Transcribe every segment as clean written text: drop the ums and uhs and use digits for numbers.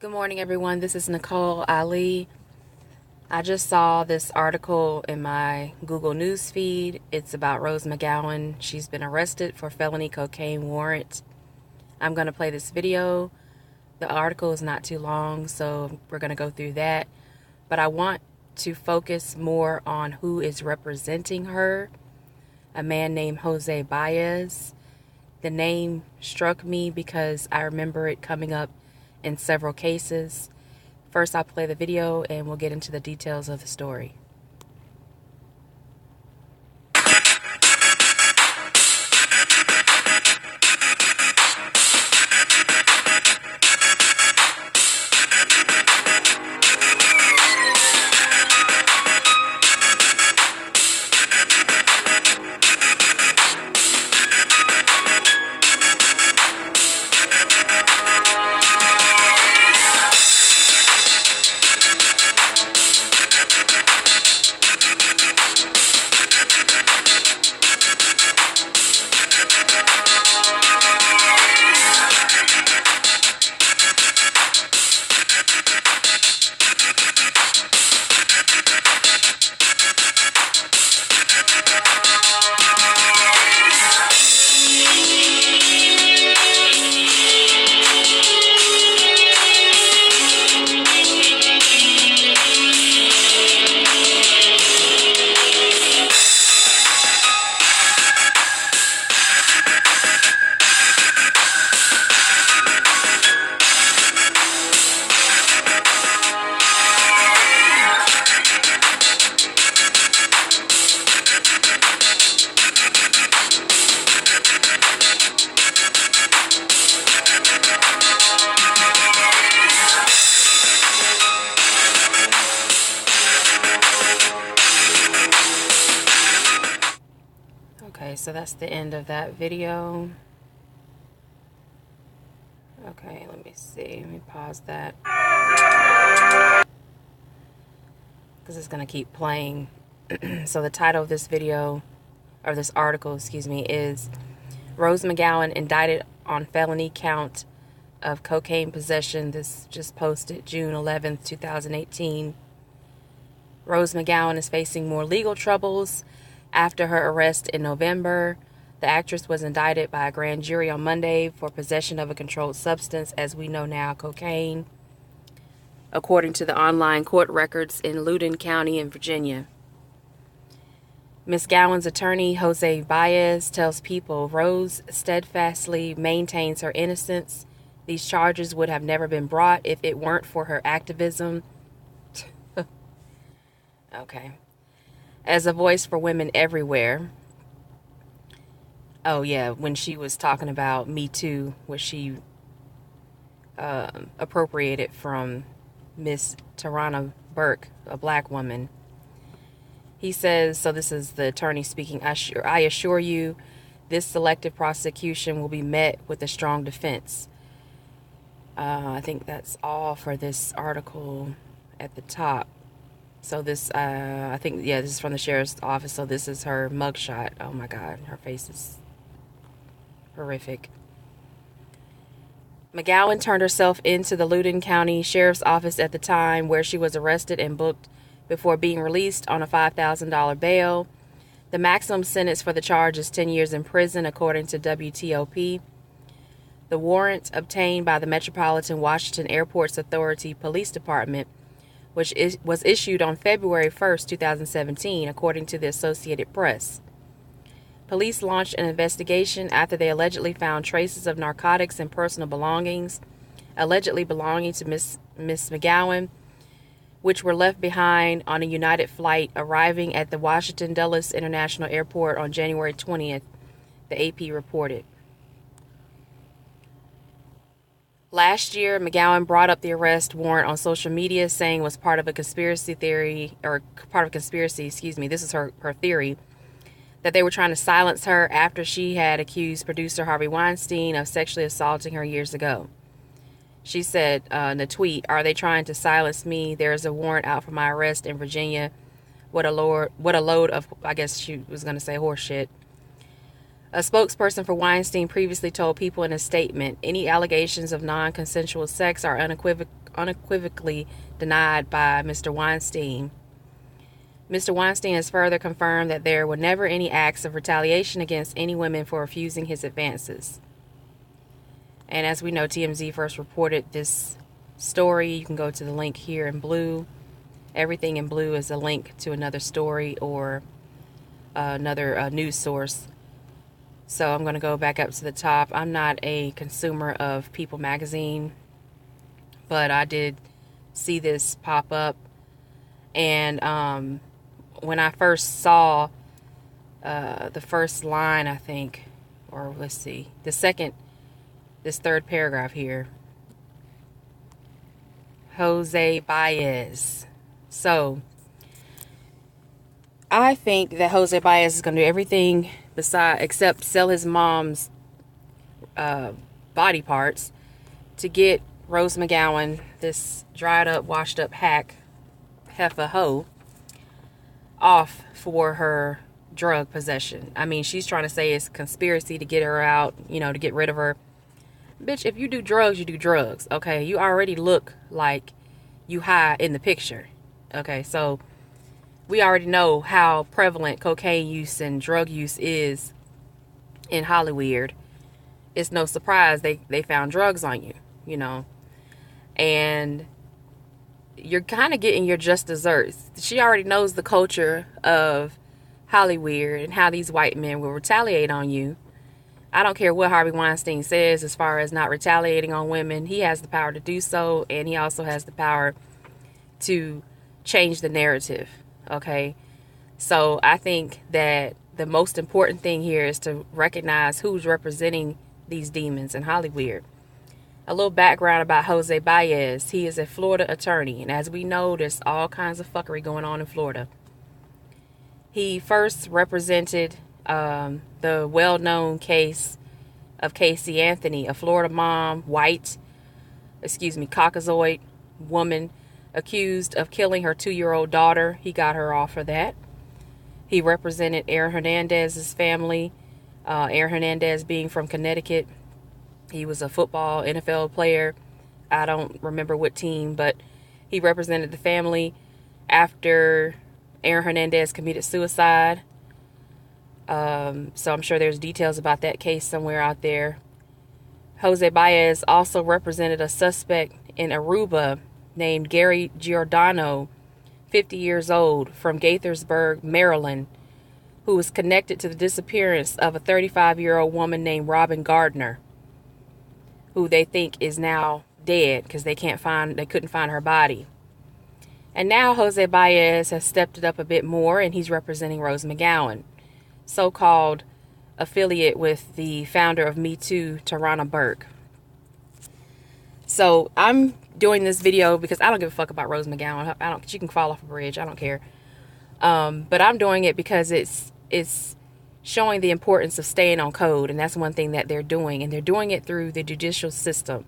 Good morning, everyone. This is Nicole Ali. I just saw this article in my Google News feed. It's about Rose McGowan. She's been arrested for felony cocaine warrant. I'm going to play this video. The article is not too long, so we're going to go through that. But I want to focus more on who is representing her, a man named Jose Baez. The name struck me because I remember it coming up in several cases. First, I'll play the video and we'll get into the details of the story. Okay, so that's the end of that video. Okay, let me see. Let me pause that, because it's going to keep playing. So the title of this video, or this article, excuse me, is Rose McGowan indicted on felony count of cocaine possession. This just posted June 11th, 2018. Rose McGowan is facing more legal troubles after her arrest in November. The actress was indicted by a grand jury on Monday for possession of a controlled substance, as we know now, cocaine, according to the online court records in Loudoun County in Virginia. Ms. Gowan's attorney, Jose Baez, tells People Rose steadfastly maintains her innocence. These charges would have never been brought if it weren't for her activism. Okay. As a voice for women everywhere. Oh, yeah, when she was talking about Me Too, which she appropriated from Miss Tarana Burke, a black woman. He says, so this is the attorney speaking, I assure you this selective prosecution will be met with a strong defense. I think that's all for this article at the top. So this, I think, yeah, this is from the sheriff's office. So this is her mugshot. Oh my God, her face is horrific. McGowan turned herself into the Loudoun County Sheriff's Office at the time, where she was arrested and booked before being released on a $5,000 bail. The maximum sentence for the charge is 10 years in prison, according to WTOP. The warrant obtained by the Metropolitan Washington Airports Authority Police Department, which was issued on February 1st, 2017, according to the Associated Press. Police launched an investigation after they allegedly found traces of narcotics and personal belongings, allegedly belonging to Miss McGowan, which were left behind on a United flight arriving at the Washington Dulles International Airport on January 20th, the AP reported. Last year, McGowan brought up the arrest warrant on social media, saying it was part of a conspiracy theory, This is her theory, that they were trying to silence her after she had accused producer Harvey Weinstein of sexually assaulting her years ago. She said in a tweet, "Are they trying to silence me? There is a warrant out for my arrest in Virginia. What a load of," I guess she was going to say, horse shit. A spokesperson for Weinstein previously told People in a statement, "Any allegations of non-consensual sex are unequivocally denied by Mr. Weinstein. Mr. Weinstein has further confirmed that there were never any acts of retaliation against any women for refusing his advances. And as we know, TMZ first reported this story. You can go to the link here in blue. Everything in blue is a link to another story or another news source. So I'm going to go back up to the top. I'm not a consumer of People magazine, but I did see this pop up. And when I first saw the first line, I think, or let's see, this third paragraph here, Jose Baez. So I think that Jose Baez is going to do everything except sell his mom's body parts to get Rose McGowan, this dried up, washed up heifer hoe, off for her drug possession. I mean, she's trying to say it's a conspiracy to get her out, to get rid of her. Bitch, if you do drugs, you do drugs. Okay, you already look like you high in the picture. Okay, so we already know how prevalent cocaine use and drug use is in Hollywood. It's no surprise they found drugs on you, and you're kind of getting your just desserts. She already knows the culture of Hollywood and how these white men will retaliate on you. I don't care what Harvey Weinstein says as far as not retaliating on women. He has the power to do so, and he also has the power to change the narrative. Okay, so I think that the most important thing here is to recognize who's representing these demons in Hollywood. A little background about Jose Baez. He is a Florida attorney, and as we know, there's all kinds of fuckery going on in Florida. He first represented the well-known case of Casey Anthony, a Florida mom, Caucasoid woman, accused of killing her 2-year-old daughter. He got her off for that. He represented Aaron Hernandez's family. Aaron Hernandez being from Connecticut. He was a football NFL player. I don't remember what team, but he represented the family after Aaron Hernandez committed suicide. So I'm sure there's details about that case somewhere out there. Jose Baez also represented a suspect in Aruba named Gary Giordano, 50 years old, from Gaithersburg, Maryland, who was connected to the disappearance of a 35-year-old woman named Robin Gardner, who they think is now dead because they couldn't find her body. And now Jose Baez has stepped it up a bit more, and he's representing Rose McGowan, so-called affiliate with the founder of Me Too, Tarana Burke. So I'm doing this video because I don't give a fuck about Rose McGowan. She can fall off a bridge. I don't care. But I'm doing it because it's showing the importance of staying on code, and that's one thing that they're doing, and they're doing it through the judicial system.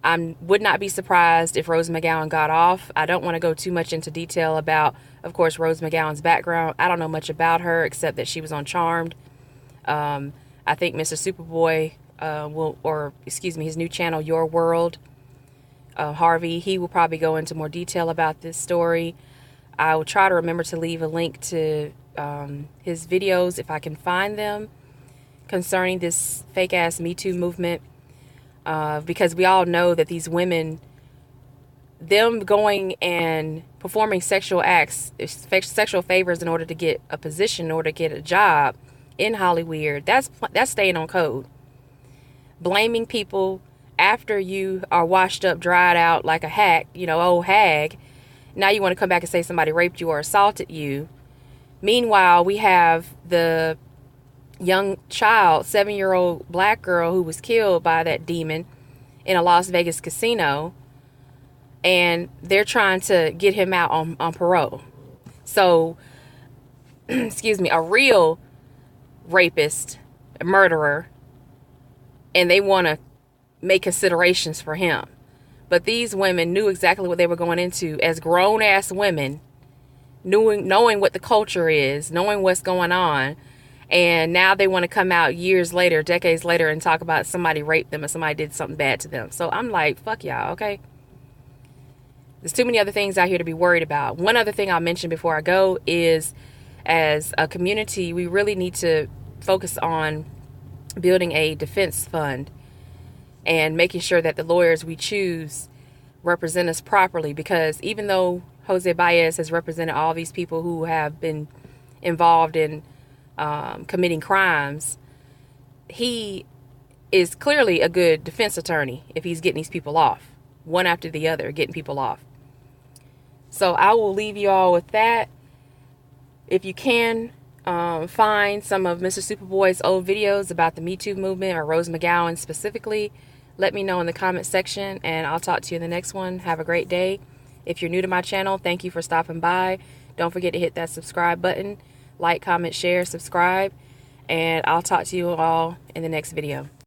I would not be surprised if Rose McGowan got off. I don't want to go too much into detail about, of course, Rose McGowan's background. I don't know much about her except that she was on Charmed. I think Mr. Superboy his new channel, Your World, Harvey, he will probably go into more detail about this story. I will try to remember to leave a link to his videos if I can find them concerning this fake-ass Me Too movement. Because we all know that these women, them going and performing sexual acts, sexual favors in order to get a position, in order to get a job in Hollywood, that's staying on code. Blaming people after you are washed up, dried out like a hack, old hag. Now you want to come back and say somebody raped you or assaulted you. Meanwhile, we have the young child, 7-year-old black girl who was killed by that demon in a Las Vegas casino, and they're trying to get him out on parole. So, a real rapist, a murderer, and they want to make considerations for him. But these women knew exactly what they were going into as grown-ass women, knowing what the culture is, knowing what's going on. And now they want to come out years later, decades later, and talk about somebody raped them or somebody did something bad to them. So I'm like, fuck y'all, okay? There's too many other things out here to be worried about. One other thing I'll mention before I go is, as a community, we really need to focus on building a defense fund and making sure that the lawyers we choose represent us properly, because even though Jose Baez has represented all these people who have been involved in committing crimes, he is clearly a good defense attorney if he's getting these people off, one after the other, getting people off. So I will leave you all with that. If you can find some of Mr. Superboy's old videos about the Me Too movement, or Rose McGowan specifically, let me know in the comment section, and I'll talk to you in the next one. Have a great day. If you're new to my channel, thank you for stopping by. Don't forget to hit that subscribe button. Like, comment, share, subscribe, and I'll talk to you all in the next video.